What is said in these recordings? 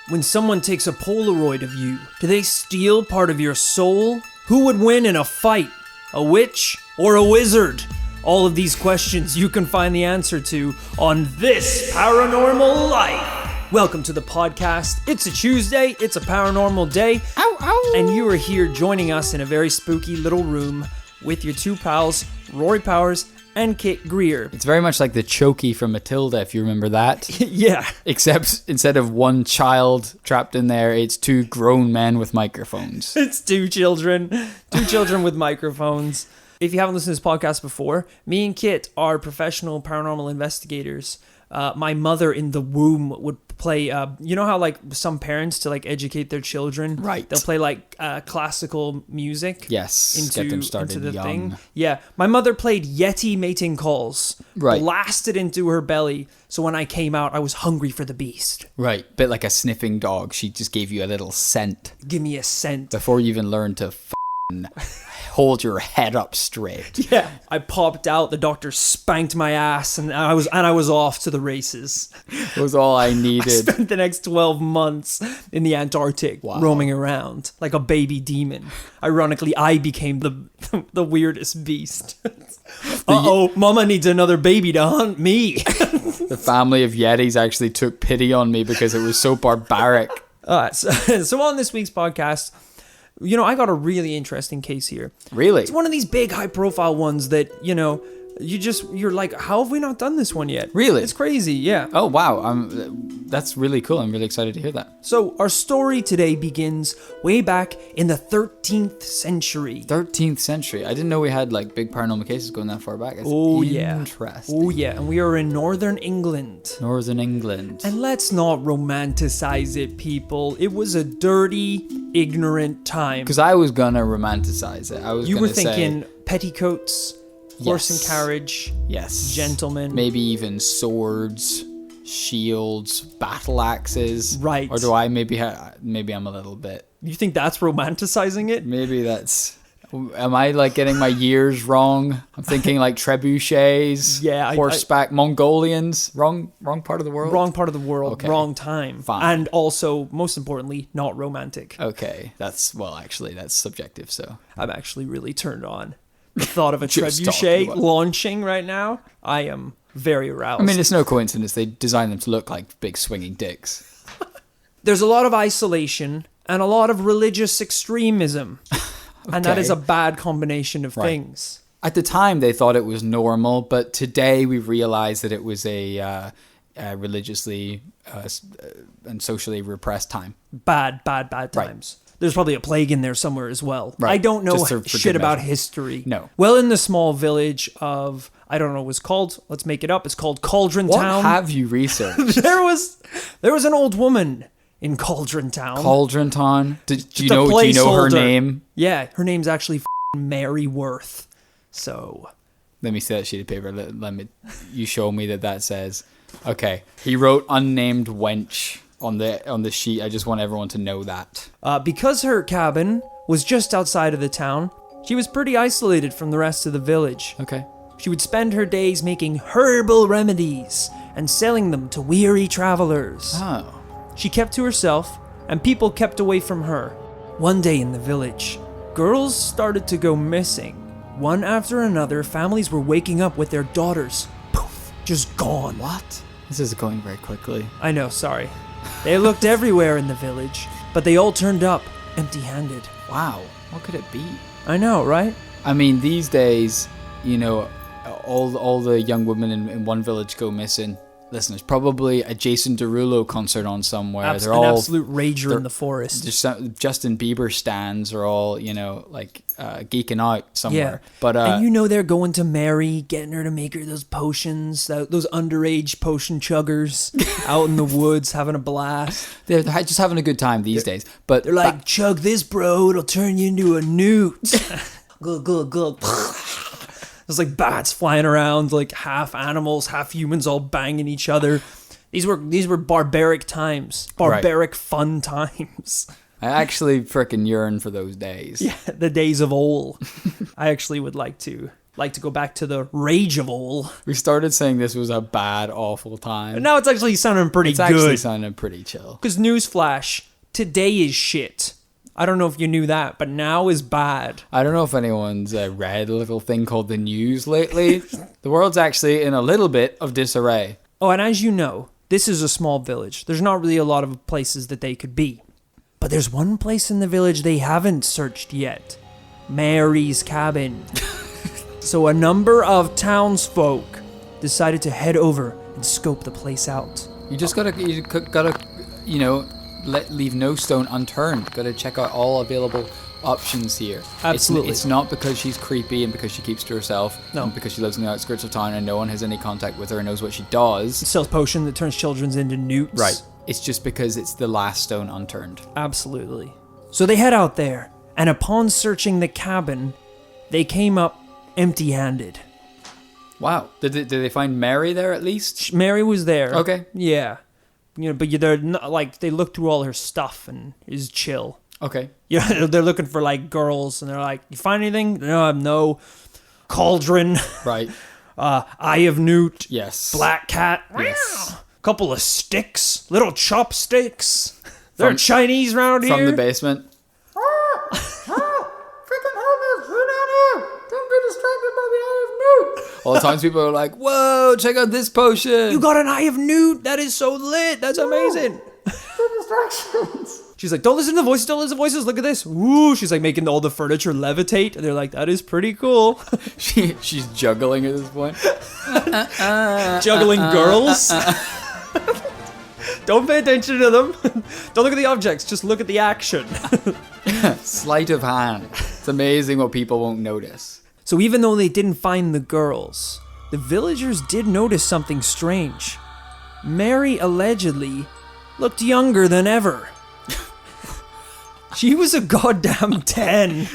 When someone takes a Polaroid of you, do they steal part of your soul? Who would win in a fight? A witch or a wizard? All of these questions you can find the answer to on This Paranormal Life. Welcome to the podcast. It's a Tuesday, it's a paranormal day, and you are here joining us in a very spooky little room with your two pals, Rory Powers and Kit Greer. It's very much like the Chokey from Matilda, if you remember that. Yeah. Except instead of one child trapped in there, it's two grown men with microphones. It's two children with microphones. If you haven't listened to this podcast before, me and Kit are professional paranormal investigators. My mother in the womb would play, you know how like some parents to like educate their children, right? They'll play like classical music. Yes, get them started into the young. Thing. Yeah, my mother played Yeti mating calls, right? Blasted into her belly. So when I came out, I was hungry for the beast. Right, bit like a sniffing dog. She just gave you a little scent. Give me a scent before you even learned to hold your head up straight. Yeah, I popped out. The doctor spanked my ass, and I was off to the races. It was all I needed. I spent the next 12 months in the Antarctic, roaming around like a baby demon. Ironically, I became the weirdest beast. Mama needs another baby to hunt me. The family of Yetis actually took pity on me because it was so barbaric. So on this week's podcast, you know, I got a really interesting case here. Really? It's one of these big high-profile ones that, you know, you're like, how have we not done this one yet? Really? It's crazy, yeah. Oh, wow. That's really cool. I'm really excited to hear that. So our story today begins way back in the 13th century. 13th century? I didn't know we had, like, big paranormal cases going that far back. That's interesting. Oh, yeah. And we are in Northern England. Northern England. And let's not romanticize it, people. It was a dirty, ignorant time. Because I was gonna romanticize it. You were thinking petticoats, horse and carriage, yes, gentlemen, maybe even swords, shields, battle axes, right? Or do I maybe I'm a little bit? You think that's romanticizing it? Maybe that's. Am I like getting my years wrong? I'm thinking like trebuchets, horseback, Mongolians. Wrong part of the world. Wrong part of the world. Okay. Wrong time. Fine. And also, most importantly, not romantic. Okay, that's subjective. So I'm actually really turned on. The thought of a trebuchet launching right now, I am very aroused. I mean, it's no coincidence they designed them to look like big swinging dicks. There's a lot of isolation and a lot of religious extremism. And that is a bad combination of things. At the time, they thought it was normal, but today we've realized that it was a religiously and socially repressed time. Bad times. Right. There's probably a plague in there somewhere as well. Right. I don't know shit about history. No. Well, in the small village of, I don't know what it was called. Let's make it up. It's called Cauldron Town. What have you researched? There was an old woman in Cauldron Town. Cauldron Town? Do you know her name? Yeah, her name's actually Mary Worth. So let me see that sheet of paper. You show me that says. Okay. He wrote unnamed wench on the sheet. I just want everyone to know that. Because her cabin was just outside of the town, she was pretty isolated from the rest of the village. Okay. She would spend her days making herbal remedies and selling them to weary travelers. Oh. She kept to herself, and people kept away from her. One day in the village, girls started to go missing. One after another, families were waking up with their daughters. Poof, just gone. What? This is going very quickly. I know, sorry. They looked everywhere in the village, but they all turned up empty-handed. Wow, what could it be? I know, right? I mean, these days, you know, all the young women in one village go missing. Listen, there's probably a Jason Derulo concert on somewhere. They're all absolute rager in the forest. Justin Bieber stans are all, you know, like geeking out somewhere. Yeah. But and you know they're going to Mary, getting her to make her those potions, those underage potion chuggers out in the woods, having a blast. They're just having a good time these days. But they're like, chug this, bro. It'll turn you into a newt. Good. There's like bats flying around, like half animals, half humans, all banging each other. These were barbaric times, fun times. I actually freaking yearn for those days. Yeah, the days of old. I actually would like to like to go back to the rage of old. We started saying this was a bad, awful time. And now it's actually sounding pretty It's good. actually sounding pretty chill. Because newsflash, today is shit. I don't know if you knew that, but now is bad. I don't know if anyone's read a little thing called the news lately. The world's actually in a little bit of disarray. Oh, and as you know, this is a small village. There's not really a lot of places that they could be. But there's one place in the village they haven't searched yet. Mary's cabin. So a number of townsfolk decided to head over and scope the place out. You just gotta, leave no stone unturned. Gotta check out all available options here. Absolutely. It's not because she's creepy and because she keeps to herself. No. And because she lives in the outskirts of town and no one has any contact with her and knows what she does. Sells potion that turns children into newts. Right. It's just because it's the last stone unturned. Absolutely. So they head out there, and upon searching the cabin, they came up empty-handed. Wow. Did they find Mary there at least? Mary was there. Okay. Yeah. But they're not, like, they look through all her stuff and is chill. Okay. Yeah, they're looking for, like, girls, and they're like, you find anything? No. Cauldron. Right. Eye of Newt. Yes. Black cat. Yes. Couple of sticks. Little chopsticks. They're Chinese round here. From the basement. All the times people are like, whoa, check out this potion. You got an Eye of Newt? That is so lit. That's amazing. distractions. She's like, don't listen to the voices, don't listen to the voices. Look at this. Woo. She's like making all the furniture levitate. And they're like, that is pretty cool. She's juggling at this point. Juggling girls. Don't pay attention to them. Don't look at the objects. Just look at the action. Sleight of hand. It's amazing what people won't notice. So even though they didn't find the girls, the villagers did notice something strange. Mary allegedly looked younger than ever. She was a goddamn 10.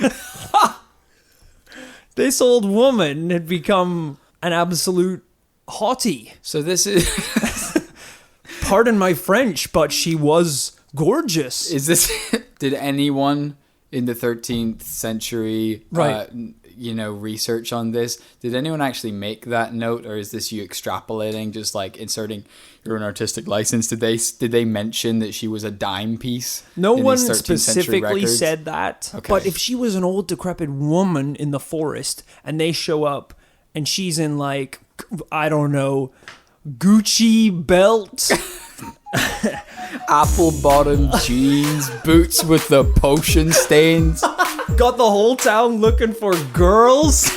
This old woman had become an absolute hottie. So this is... Pardon my French, but she was gorgeous. Is this... Did anyone in the 13th century... Right. Research on this? Did anyone actually make that note, or is this you extrapolating, just like inserting your own artistic license? Did they mention that she was a dime piece? No one 13th century specifically records? said that. Okay. But if she was an old decrepit woman in the forest and they show up and she's in like, I don't know, Gucci belt, apple bottom jeans, boots with the potion stains. got the whole town looking for girls.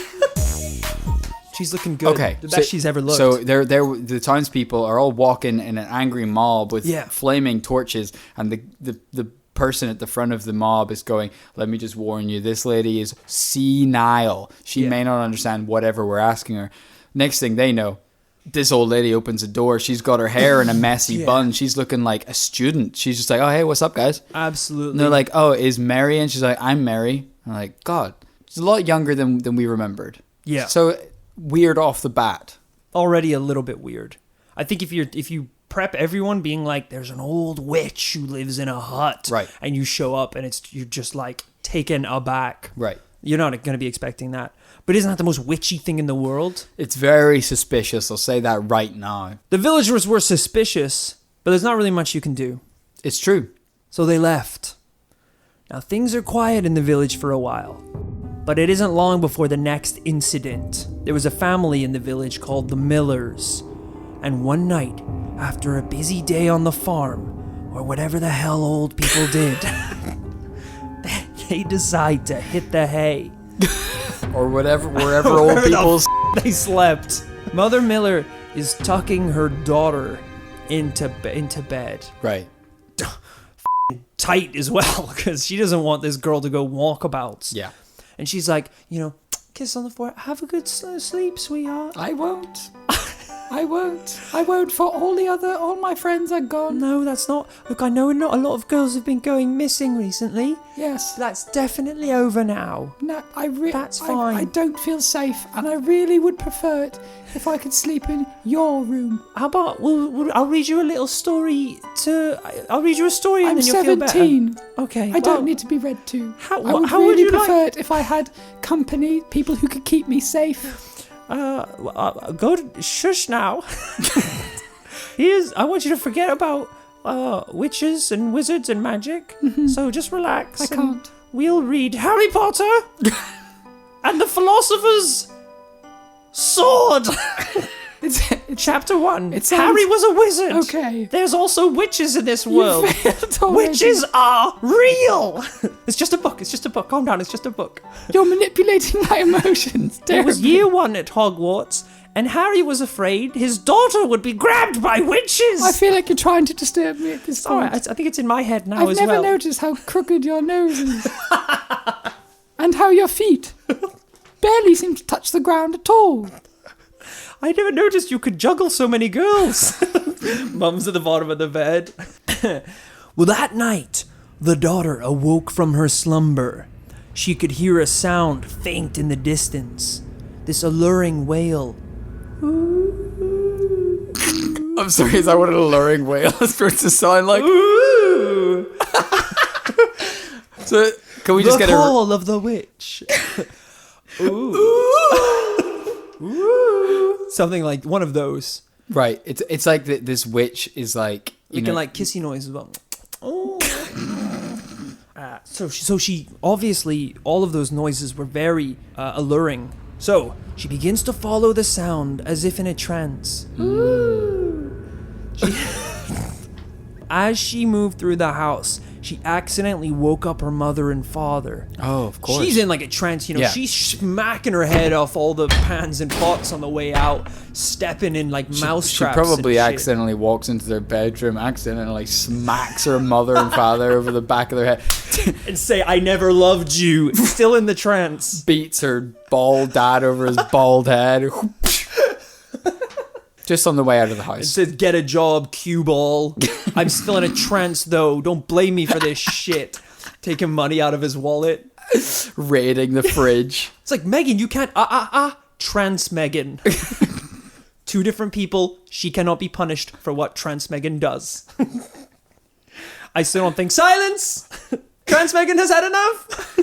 She's looking good. Okay, The best she's ever looked. So the townspeople are all walking in an angry mob with flaming torches, and the person at the front of the mob is going, let me just warn you, this lady is senile. She may not understand whatever we're asking her. Next thing they know, this old lady opens a door. She's got her hair in a messy bun. She's looking like a student. She's just like, oh, hey, what's up, guys? Absolutely. And they're like, oh, is Mary? And she's like, I'm Mary. And I'm like, God, she's a lot younger than we remembered. Yeah. So weird off the bat. Already a little bit weird. I think if you prep everyone being like, there's an old witch who lives in a hut. Right. And you show up and you're just like taken aback. Right. You're not going to be expecting that. But isn't that the most witchy thing in the world? It's very suspicious. I'll say that right now. The villagers were suspicious, but there's not really much you can do. It's true. So they left. Now things are quiet in the village for a while. But it isn't long before the next incident. There was a family in the village called the Millers. And one night, after a busy day on the farm, or whatever the hell old people did, they decide to hit the hay. Or wherever old people... They slept. Mother Miller is tucking her daughter into bed. Right. Tight as well, because she doesn't want this girl to go walkabouts. Yeah. And she's like, kiss on the forehead. Have a good sleep, sweetheart. I won't. I won't, for all my friends are gone. No, that's not. Look, I know not a lot of girls have been going missing recently. Yes. That's definitely over now. No, That's fine. I don't feel safe, and I really would prefer it if I could sleep in your room. How about I'll read you a little story I'll read you a story and I'm then you'll feel better. 17. Okay. I don't need to be read to. How would would really you prefer it if I had company, people who could keep me safe. Go shush now. I want you to forget about witches and wizards and magic. Mm-hmm. So just relax. I can't. We'll read Harry Potter and the Philosopher's Sword. It's Chapter 1. It sounds- Harry was a wizard. Okay. There's also witches in this world. failed already. Witches are real. It's just a book. Calm down. It's just a book. You're manipulating my emotions. It was year 1 at Hogwarts, and Harry was afraid his daughter would be grabbed by witches. I feel like you're trying to disturb me at this point. Alright, I think it's in my head now I've never well. noticed how crooked your nose is. And how your feet barely seem to touch the ground at all. I never noticed you could juggle so many girls. Mum's at the bottom of the bed. Well, that night, the daughter awoke from her slumber. She could hear a sound faint in the distance. This alluring wail. I'm sorry, is that what an alluring wail is supposed to sound like? Ooh! So, can we just The get call of the witch. Ooh. Ooh. Something like one of those. Right, it's like this witch is like... Making like kissy noises. Well. Oh. So she obviously, all of those noises were very alluring. So she begins to follow the sound as if in a trance. As she moved through the house, she accidentally woke up her mother and father. Oh, of course. She's in like a trance, Yeah. She's smacking her head off all the pans and pots on the way out, stepping in like mouse She traps. probably and shit. accidentally walks into their bedroom, accidentally smacks her mother and father over the back of their head, and say, "I never loved you." Still in the trance. beats her bald dad over his bald head. Just on the way out of the It house. says, "Get a job, cue ball." I'm still in a trance though. Don't blame me for this shit. Taking money out of his wallet. Raiding the fridge. It's like, Megan, you can't. Trance Megan. 2 different people. She cannot be punished for what Trance Megan does. I still don't think. Silence! Trance Megan has had enough.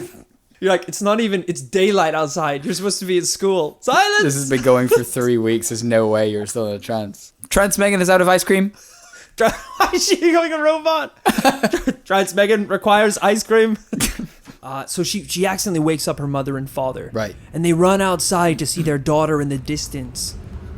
You're like, it's daylight outside. You're supposed to be in school. Silence! This has been going for 3 weeks. There's no way you're still in a trance. Trance Megan is out of ice cream. Why is she becoming a robot? Trance Megan requires ice cream. So she accidentally wakes up her mother and father. Right. And they run outside to see their daughter in the distance.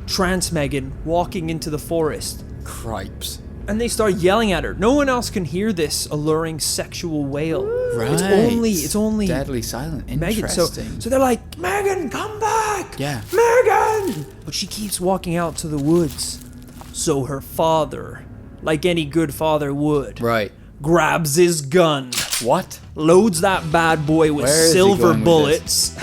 Trance Megan walking into the forest. Cripes. And they start yelling at her. No one else can hear this alluring sexual wail. Right. It's only deadly silent. Megan. Interesting. So they're like, "Megan, come back!" Yeah. Megan! But she keeps walking out to the woods. So her father, like any good father would, Right. grabs his gun, What? loads that bad boy with Where is he silver going with bullets,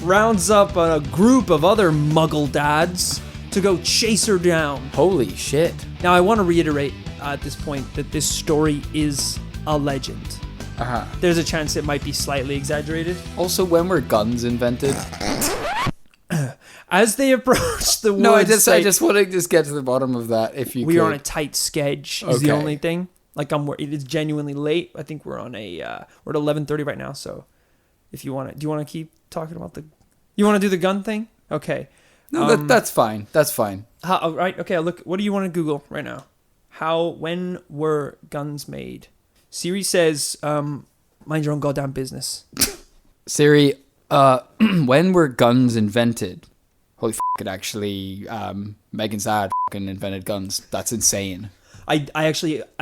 rounds up a group of other muggle dads to go chase her down. Holy shit. Now, I want to reiterate at this point that this story is a legend. Uh-huh. There's a chance it might be slightly exaggerated. Also, when were guns invented? As they approach the woods... No, I just want to get to the bottom of that, if you could. We are on a tight sketch, is the Okay. only thing. Like, it is genuinely late. I think we're on we're at 11:30 right now, so if you want to... Do you want to keep talking about You want to do the gun thing? Okay. No, that's fine. That's fine. Right, okay, look, what do you want to Google right now? When were guns made? Siri says, mind your own goddamn business. Siri, when were guns invented? Holy f***, it actually, Megan's dad f***ing invented guns. That's insane. I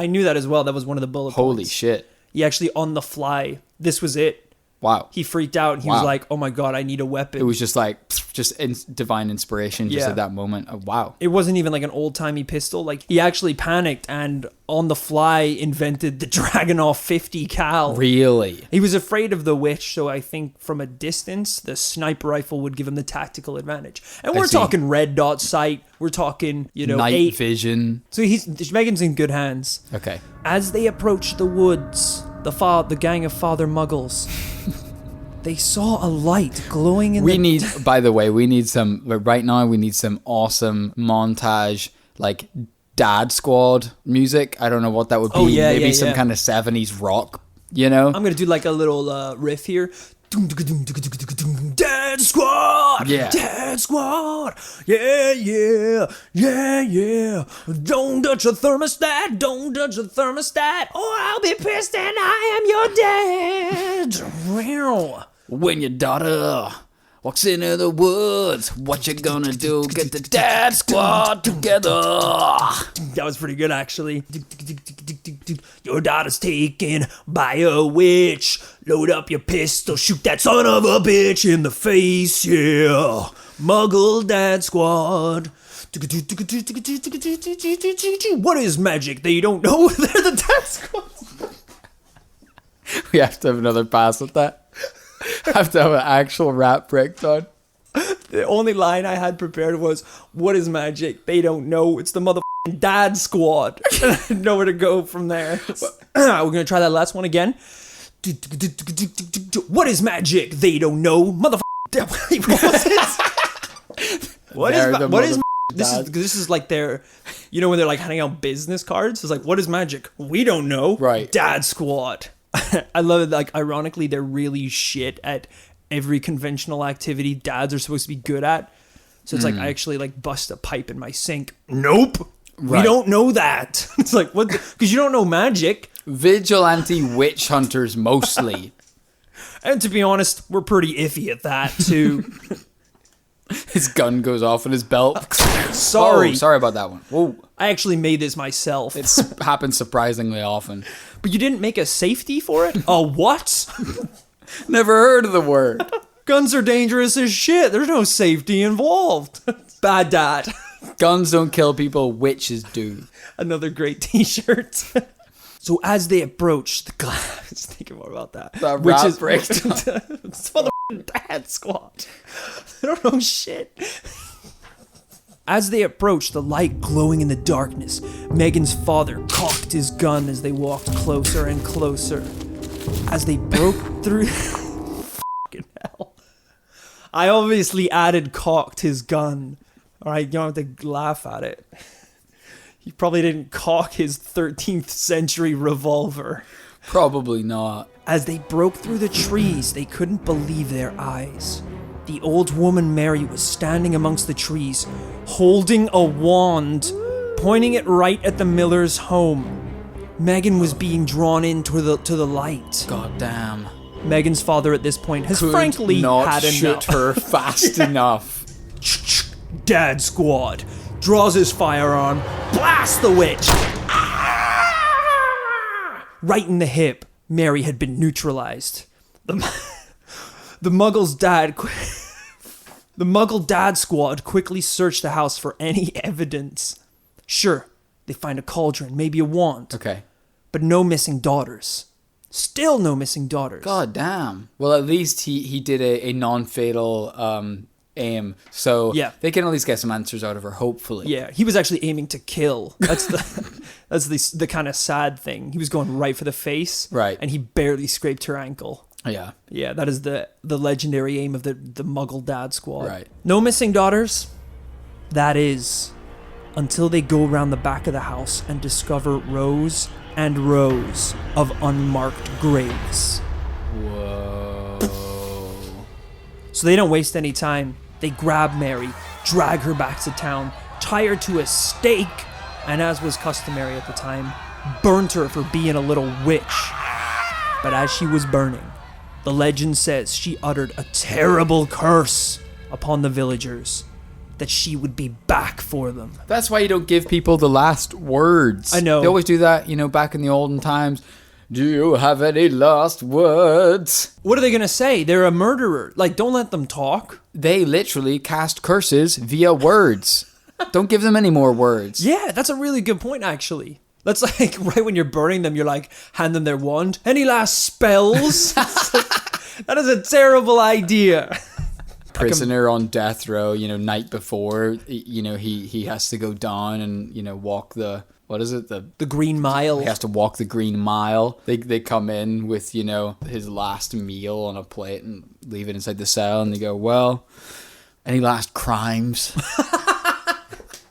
knew that as well. That was one of the bullet Holy points. shit. He actually, on the fly, this was it. Wow. He freaked out and he was like, oh my God, I need a weapon. It was just like, divine inspiration just at that moment. Oh, wow. It wasn't even like an old-timey pistol. Like, he actually panicked and on the fly invented the Dragunov 50 cal. Really? He was afraid of the witch, so I think from a distance, the sniper rifle would give him the tactical advantage. And we're talking red dot sight. We're talking, night vision. So Megan's in good hands. Okay. As they approached the woods, the gang of Father Muggles, they saw a light glowing in By the way, we need some awesome montage, like Dad Squad music. I don't know what that would be. Oh, yeah, Maybe some kind of 70s rock, I'm going to do like a little riff here. Dad Squad! Yeah. Dad Squad! Yeah, yeah, yeah, yeah. Don't touch a thermostat, don't touch a thermostat, or I'll be pissed and I am your dad. When your daughter walks into the woods, what you gonna do? Get the Dad Squad together. That was pretty good, actually. Your daughter's taken by a witch. Load up your pistol, shoot that son of a bitch in the face, yeah. Muggle Dad Squad. What is magic? They don't know they're the Dad Squad. We have to have another pass at that. Have to have an actual rap breakdown. The only line I had prepared was, what is magic? They don't know. It's the motherfucking Dad Squad. Nowhere to go from there. We're going to try that last one again. What is magic? They don't know. Motherfucking... What is this is like their, when they're like handing out business cards. It's like, what is magic? We don't know. Right. Dad Squad. I love it. Like, ironically, they're really shit at every conventional activity dads are supposed to be good at. So it's like, I actually like bust a pipe in my sink. Nope. Right. We don't know that. It's like, what? Because you don't know magic. Vigilante witch hunters mostly. And to be honest, we're pretty iffy at that too. His gun goes off in his belt. Sorry. Oh, sorry about that one. Whoa. I actually made this myself. It happens surprisingly often. But you didn't make a safety for it? A what? Never heard of the word. Guns are dangerous as shit. There's no safety involved. Bad dad. Guns don't kill people, witches do. Another great t-shirt. So as they approach the glass, thinking more about that. That rap breakdown. It's for the Dad Squad. I don't know shit. As they approached the light glowing in the darkness, Megan's father cocked his gun as they walked closer and closer. As they broke through... Fucking hell. I obviously added cocked his gun. Alright, you don't have to laugh at it. He probably didn't cock his 13th century revolver. Probably not. As they broke through the trees, they couldn't believe their eyes. The old woman Mary was standing amongst the trees, holding a wand, pointing it right at the Miller's home. Megan was being drawn into the light. God damn. Megan's father at this point has frankly not had shoot enough. her fast enough. Dad Squad draws his firearm, blasts the witch. Right in the hip, Mary had been neutralized. The Muggle Dad Squad quickly searched the house for any evidence. Sure, they find a cauldron, maybe a wand. Okay. But no missing daughters. Still no missing daughters. God damn. Well, at least he did a non-fatal aim, so yeah, they can at least get some answers out of her, hopefully. Yeah, he was actually aiming to kill. That's the kind of sad thing. He was going right for the face, right, and he barely scraped her ankle. Yeah. Yeah, that is the legendary aim of the Muggle Dad Squad. Right. No missing daughters. That is, until they go around the back of the house and discover rows and rows of unmarked graves. Whoa. So they don't waste any time. They grab Mary, drag her back to town, tie her to a stake, and as was customary at the time, burnt her for being a little witch. But as she was burning, the legend says she uttered a terrible curse upon the villagers, that she would be back for them. That's why you don't give people the last words. I know. They always do that, back in the olden times. Do you have any last words? What are they going to say? They're a murderer. Like, don't let them talk. They literally cast curses via words. Don't give them any more words. Yeah, that's a really good point, actually. That's like, right when you're burning them, you're like, hand them their wand. Any last spells? That is a terrible idea. Prisoner on death row, night before, he has to go down and, walk the... What is it? The Green Mile. He has to walk the Green Mile. They come in with, his last meal on a plate and leave it inside the cell. And they go, well, any last crimes?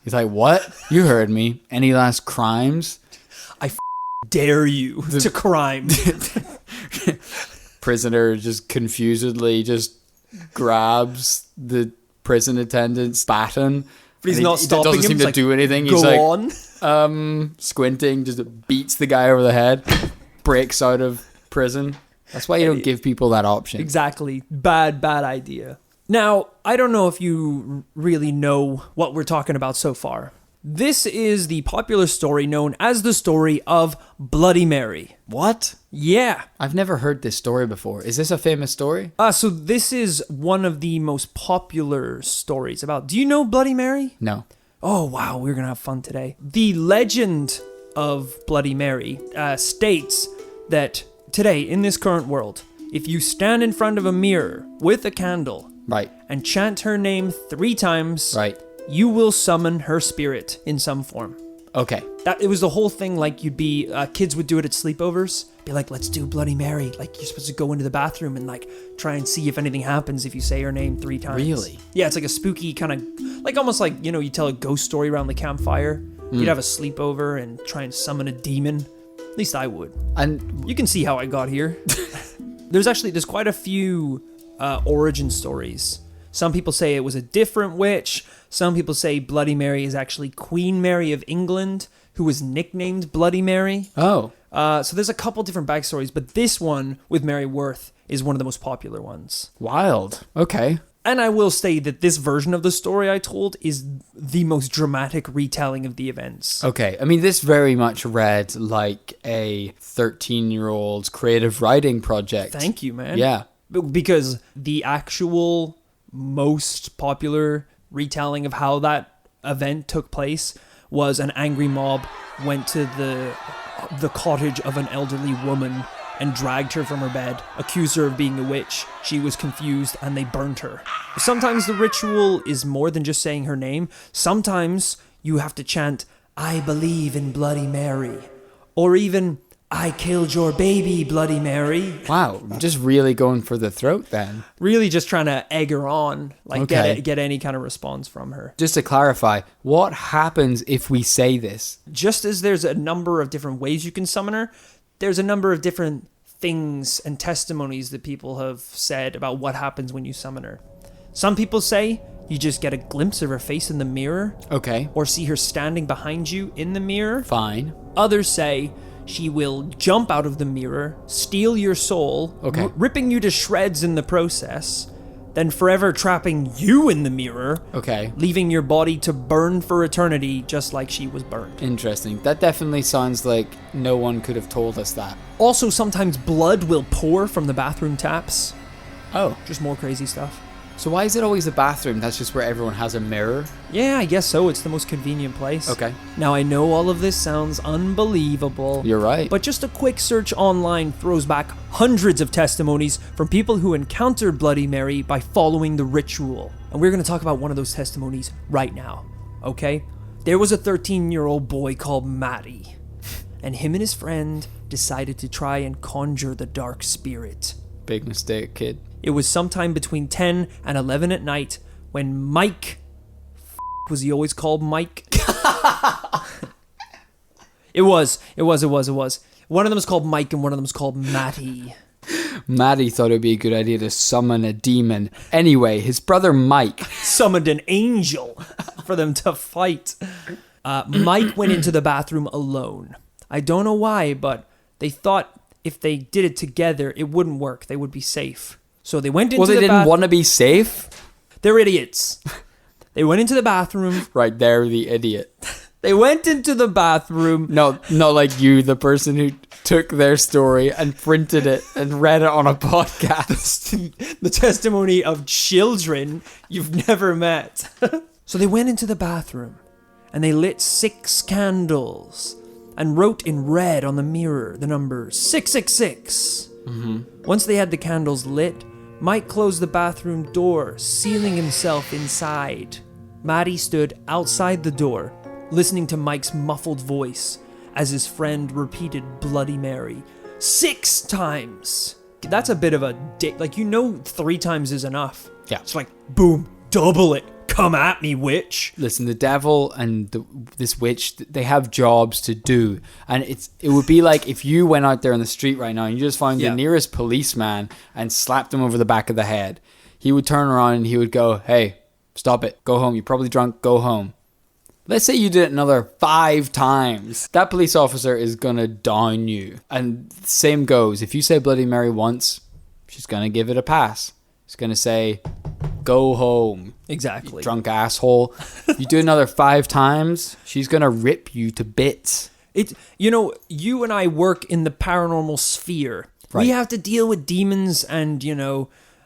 He's like, what? You heard me. Any last crimes? I dare you to crime. Prisoner just confusedly just grabs the prison attendant's baton. But he's not stopping him. He doesn't seem to do anything. He's like, on. Squinting, just beats the guy over the head, breaks out of prison. That's why you don't give people that option. Exactly. Bad idea. Now, I don't know if you really know what we're talking about so far. This is the popular story known as the story of Bloody Mary. What? Yeah. I've never heard this story before. Is this a famous story? So this is one of the most popular stories about... Do you know Bloody Mary? No. Oh, wow, we're going to have fun today. The legend of Bloody Mary states that today, in this current world, if you stand in front of a mirror with a candle... Right. And chant her name 3 times... Right. You will summon her spirit in some form. Okay. It was the whole thing, like you'd be, kids would do it at sleepovers. Be like, let's do Bloody Mary. Like you're supposed to go into the bathroom and like try and see if anything happens if you say her name 3 times. Really? Yeah, it's like a spooky kind of, like almost like, you tell a ghost story around the campfire. You'd have a sleepover and try and summon a demon. At least I would. And you can see how I got here. There's quite a few origin stories. Some people say it was a different witch. Some people say Bloody Mary is actually Queen Mary of England, who was nicknamed Bloody Mary. Oh. So there's a couple different backstories, but this one with Mary Worth is one of the most popular ones. Wild. Okay. And I will say that this version of the story I told is the most dramatic retelling of the events. Okay. I mean, this very much read like a 13-year-old's creative writing project. Thank you, man. Yeah. Because the actual most popular retelling of how that event took place was an angry mob went to the cottage of an elderly woman and dragged her from her bed, accused her of being a witch. She was confused and they burned her. Sometimes the ritual is more than just saying her name. Sometimes you have to chant, I believe in Bloody Mary. Or even, I killed your baby, Bloody Mary. Wow, just really going for the throat then. Really just trying to egg her on, like Okay. get any kind of response from her. Just to clarify, what happens if we say this? Just as there's a number of different ways you can summon her, there's a number of different things and testimonies that people have said about what happens when you summon her. Some people say you just get a glimpse of her face in the mirror. Okay. Or see her standing behind you in the mirror. Fine. Others say she will jump out of the mirror, steal your soul, Okay. ripping you to shreds in the process, then forever trapping you in the mirror, Okay. leaving your body to burn for eternity just like she was burned. Interesting. That definitely sounds like no one could have told us that. Also, sometimes blood will pour from the bathroom taps. Oh. Just more crazy stuff. So why is it always a bathroom? That's just where everyone has a mirror? Yeah, I guess so. It's the most convenient place. Okay. Now, I know all of this sounds unbelievable. You're right. But just a quick search online throws back hundreds of testimonies from people who encountered Bloody Mary by following the ritual. And we're going to talk about one of those testimonies right now, okay? There was a 13-year-old boy called Matty, and him and his friend decided to try and conjure the dark spirit. Big mistake, kid. It was sometime between 10 and 11 at night when Mike... was he always called Mike? It was. One of them is called Mike and one of them is called Matty. Matty thought it would be a good idea to summon a demon. Anyway, his brother Mike summoned an angel for them to fight. Mike went into the bathroom alone. I don't know why, but they thought if they did it together, it wouldn't work. They would be safe. So they went into Well, they didn't want to be safe? They're idiots. They went into the bathroom. Right, they're the idiot. They went into the bathroom. No, not like you, the person who took their story and printed it and read it on a podcast. The testimony of children you've never met. So they went into the bathroom and they lit 6 candles and wrote in red on the mirror the number 666. Once they had the candles lit, Mike closed the bathroom door, sealing himself inside. Maddie stood outside the door, listening to Mike's muffled voice as his friend repeated Bloody Mary 6 times. That's a bit of a like, 3 times is enough. Yeah. It's like, boom, double it. Come at me, witch. Listen, the devil and this witch, they have jobs to do. And it would be like if you went out there on the street right now and you just found the nearest policeman and slapped him over the back of the head. He would turn around and he would go, hey, stop it. Go home. You're probably drunk. Go home. Let's say you did it another 5 times. That police officer is going to down you. And same goes. If you say Bloody Mary once, she's going to give it a pass. She's going to say, go home. Exactly. You drunk asshole. If you do another 5 times, she's going to rip you to bits. You and I work in the paranormal sphere. Right. We have to deal with demons and,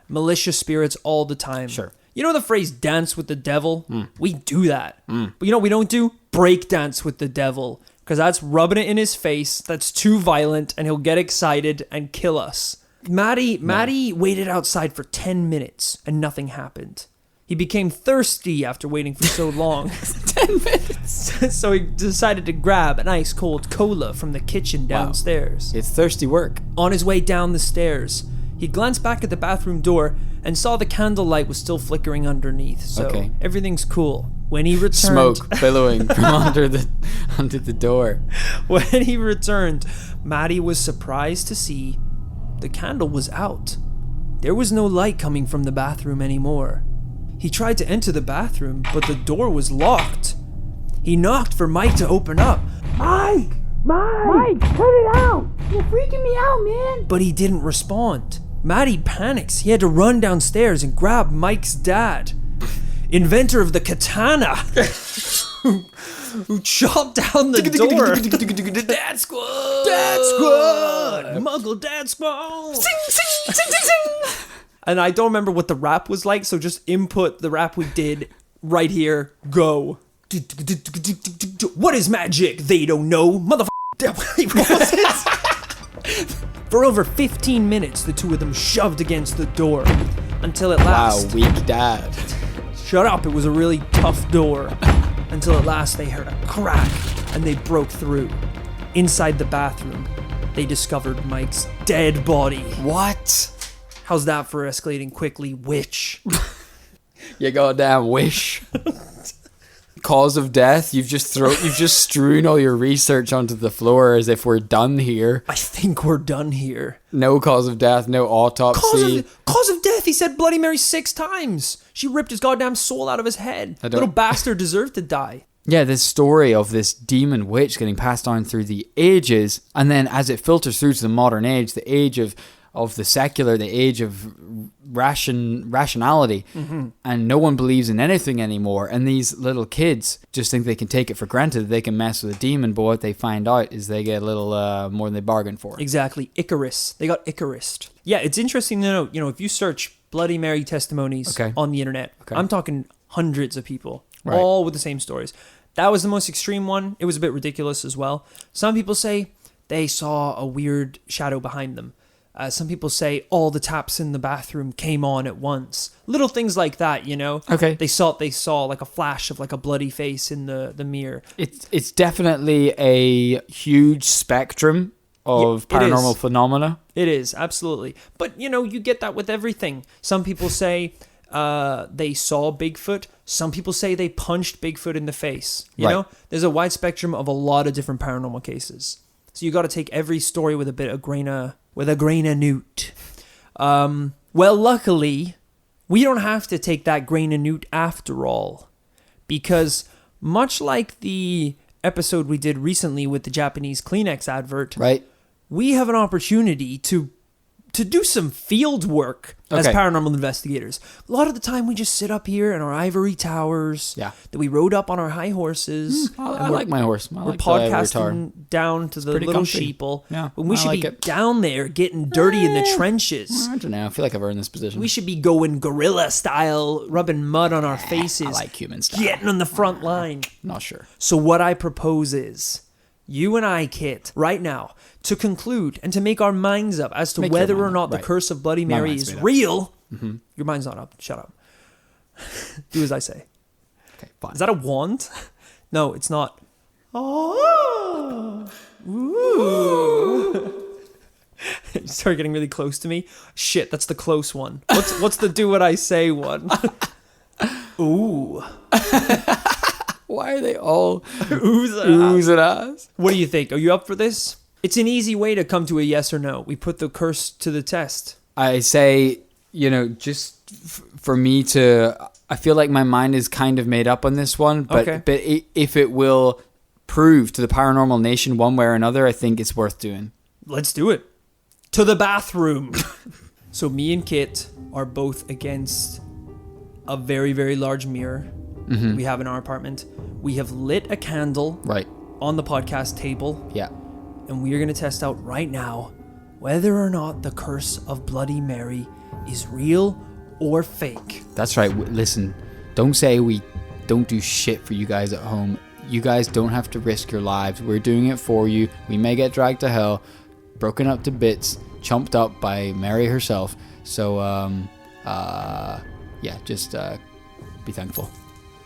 malicious spirits all the time. Sure. You know the phrase dance with the devil? We do that. But you know what we don't do? Break dance with the devil. Because that's rubbing it in his face. That's too violent and he'll get excited and kill us. Maddie waited outside for 10 minutes and nothing happened. He became thirsty after waiting for so long. 10 minutes. So he decided to grab an ice cold cola from the kitchen downstairs. Wow. It's thirsty work. On his way down the stairs, he glanced back at the bathroom door and saw the candlelight was still flickering underneath. So everything's cool. When he returned, smoke billowing from under the door. When he returned, Maddie was surprised to see the candle was out. There was no light coming from the bathroom anymore. He tried to enter the bathroom, but the door was locked. He knocked for Mike to open up. Mike, turn it out. You're freaking me out, man. But he didn't respond. Maddie panics. He had to run downstairs and grab Mike's dad, inventor of the katana, who chopped down the door. Dad squad! Dad squad! Muggle dad squad! Sing, sing, sing, sing, sing! And I don't remember what the rap was like, so just input the rap we did right here. Go. What is magic? They don't know. For over 15 minutes, the two of them shoved against the door until at last... Wow, weak dad. Shut up, it was a really tough door. Until at last they heard a crack and they broke through. Inside the bathroom, they discovered Mike's dead body. What? How's that for escalating quickly, witch? You goddamn wish. Cause of death? You've just strewn all your research onto the floor as if we're done here. I think we're done here. No cause of death, no autopsy. Cause of death, he said Bloody Mary 6 times. She ripped his goddamn soul out of his head. Little bastard deserved to die. Yeah, this story of this demon witch getting passed on through the ages, and then as it filters through to the modern age, the age of the secular, the age of rationality, and no one believes in anything anymore, and these little kids just think they can take it for granted that they can mess with a demon, but what they find out is they get a little more than they bargained for. Exactly. Icarus. They got Icarus. Yeah, it's interesting to know, if you search Bloody Mary testimonies on the internet, I'm talking hundreds of people, all with the same stories. That was the most extreme one. It was a bit ridiculous as well. Some people say they saw a weird shadow behind them. Some people say all the taps in the bathroom came on at once. Little things like that, Okay. They saw like a flash of like a bloody face in the mirror. It's definitely a huge spectrum of paranormal phenomena. It is, absolutely. But, you get that with everything. Some people say they saw Bigfoot. Some people say they punched Bigfoot in the face. You know? There's a wide spectrum of a lot of different paranormal cases. So you got to take every story with a grain of newt. Well, luckily, we don't have to take that grain of newt after all, because much like the episode we did recently with the Japanese Kleenex advert, we have an opportunity to to do some field work as Okay. paranormal investigators. A lot of the time we just sit up here in our ivory towers Yeah. that we rode up on our high horses. I like my horse. I We're like the ivory tower. podcasting down to the pretty little comfy. sheeple. Yeah, When we I should like be it. down there getting dirty in the trenches. I don't know. I feel like I've earned this position. We should be going gorilla style, rubbing mud on our faces. I like human style. Getting on the front line. Not sure. So what I propose is, you and I, Kit, right now, to conclude and to make our minds up as to Make your whether mind or up, not the right. curse of Bloody My Mary mind's is made up. real. Your mind's not up. Shut up. Do as I say. Okay, fine. Is that a wand? No, it's not. Oh. Ooh. You start getting really close to me. Shit, that's the close one. What's the do what I say one? Ooh. Why are they all Oohs and ahs? What do you think? Are you up for this? It's an easy way to come to a yes or no. We put the curse to the test. I say, just for me to, I feel like my mind is kind of made up on this one, but if it will prove to the paranormal nation one way or another, I think it's worth doing. Let's do it. To the bathroom. So me and Kit are both against a very, very large mirror we have in our apartment. We have lit a candle Right. on the podcast table. Yeah. And we are going to test out right now whether or not the curse of Bloody Mary is real or fake. That's right. Listen, don't say we don't do shit for you guys at home. You guys don't have to risk your lives. We're doing it for you. We may get dragged to hell, broken up to bits, chomped up by Mary herself. So, just be thankful.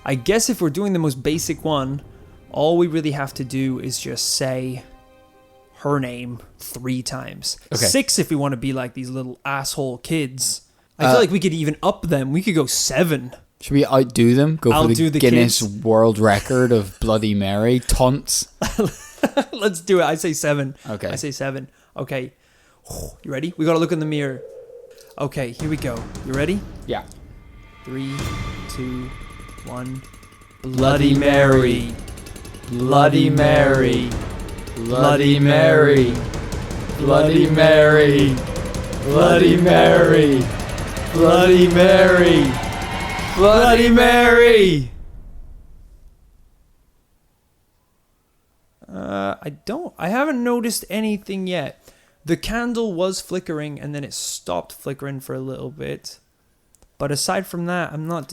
I guess if we're doing the most basic one, all we really have to do is just say her name 3 times. Okay. 6 if we want to be like these little asshole kids. I feel like we could even up them. We could go 7. Should we outdo them? Go I'll for do the the Guinness kids. World Record of Bloody Mary taunts. Let's do it. I say 7. Okay. I say 7. Okay. You ready? We got to look in the mirror. Okay, here we go. You ready? Yeah. 3, 2, 1. Bloody Mary. Bloody Mary. Bloody Mary. Bloody Mary. Bloody Mary. Bloody Mary. Bloody Mary. I haven't noticed anything yet. The candle was flickering and then it stopped flickering for a little bit. But aside from that, I'm not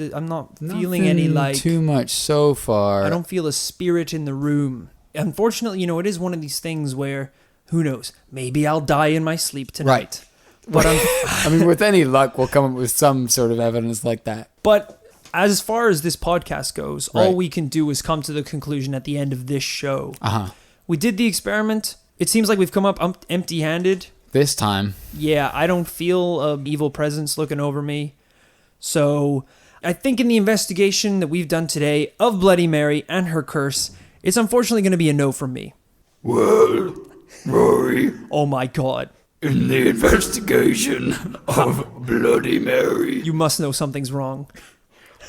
feeling any like too much so far. I don't feel a spirit in the room. Unfortunately, it is one of these things where who knows? Maybe I'll die in my sleep tonight. Right. But I mean, with any luck, we'll come up with some sort of evidence like that. But as far as this podcast goes, all Right. we can do is come to the conclusion at the end of this show. Uh-huh. We did the experiment. It seems like we've come up empty-handed. This time. Yeah, I don't feel an evil presence looking over me. So I think in the investigation that we've done today of Bloody Mary and her curse, it's unfortunately going to be a no from me. Well, Rory, Oh my god. in the investigation of Bloody Mary, You must know something's wrong.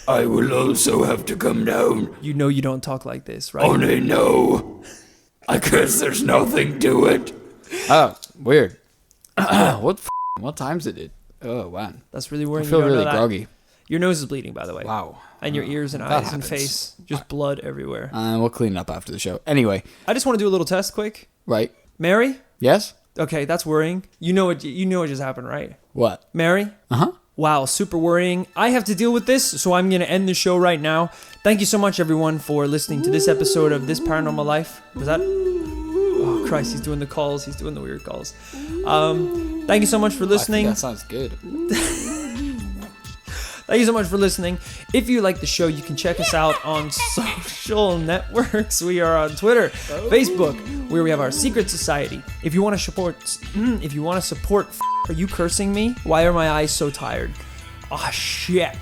I will also have to come down You know you don't talk like this, right? on a no. I guess there's nothing to it. Oh, weird. What time's it? Oh, wow. That's really I worrying. feel You don't really know that. groggy. Your nose is bleeding, by the way. Wow. And your ears and That eyes and happens. face. Just blood everywhere. We'll clean it up after the show. Anyway, I just want to do a little test quick. right. Mary? Yes? Okay, that's worrying. You know what just happened, right? What? Mary? Uh-huh. Wow, super worrying. I have to deal with this, so I'm going to end the show right now. Thank you so much, everyone, for listening to this episode of This Paranormal Life. Was that? Oh, Christ, he's doing the calls. He's doing the weird calls. Thank you so much for listening. I think that sounds good. Thank you so much for listening. If you like the show, you can check us out on social networks. We are on Twitter, Facebook, where we have our secret society. If you want to support, are you cursing me? Why are my eyes so tired? Ah, shit.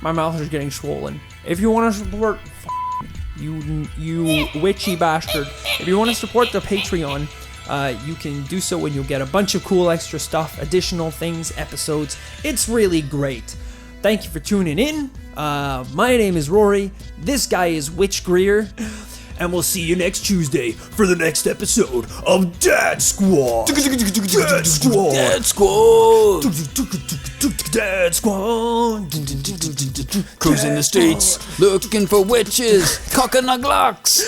My mouth is getting swollen. If you want to support, you witchy bastard. If you want to support the Patreon, you can do so and you'll get a bunch of cool extra stuff, additional things, episodes. It's really great. Thank you for tuning in. My name is Rory. This guy is Witch Greer. and we'll see you next Tuesday for the next episode of Dad Squad. Dad Squad. Dad Squad. Dad Squad. Cruising the streets, looking for witches, cocking the glocks.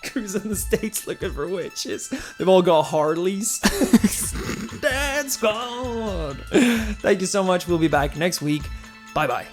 Cruising the States looking for witches. They've all got Harleys. Dad Squad. Thank you so much. We'll be back next week. Bye-bye.